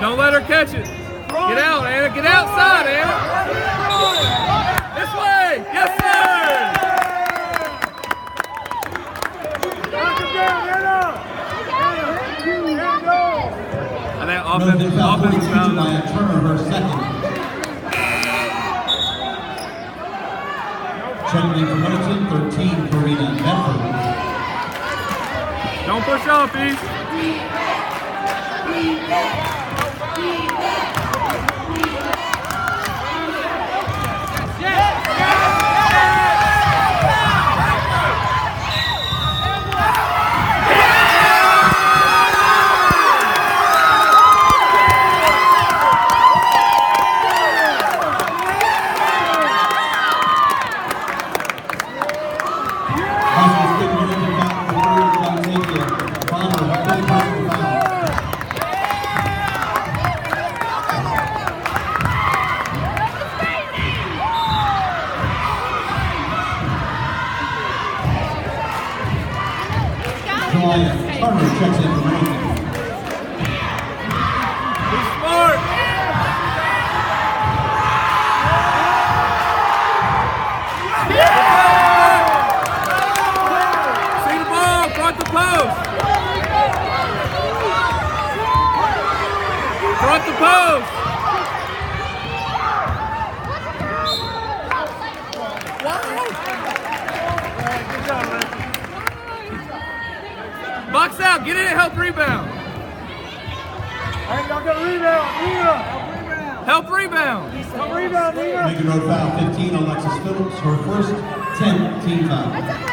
Don't let her catch it. Get out, Anna. Get outside, Anna. This way. Yes, sir. Knock him down, Anna. I think offensive foul. By Turner, her second. Checking in for Millington, 13 for Rena Bedford. Don't push off, East. Turner checks in for Millington. Be smart. See the ball, front the post. Front the post. Box out, get in and help rebound. Hey, y'all got a rebound, Nina. Help rebound. Help rebound, Nina. Making road foul 15 on Alexis Phillips, her first 10 team foul.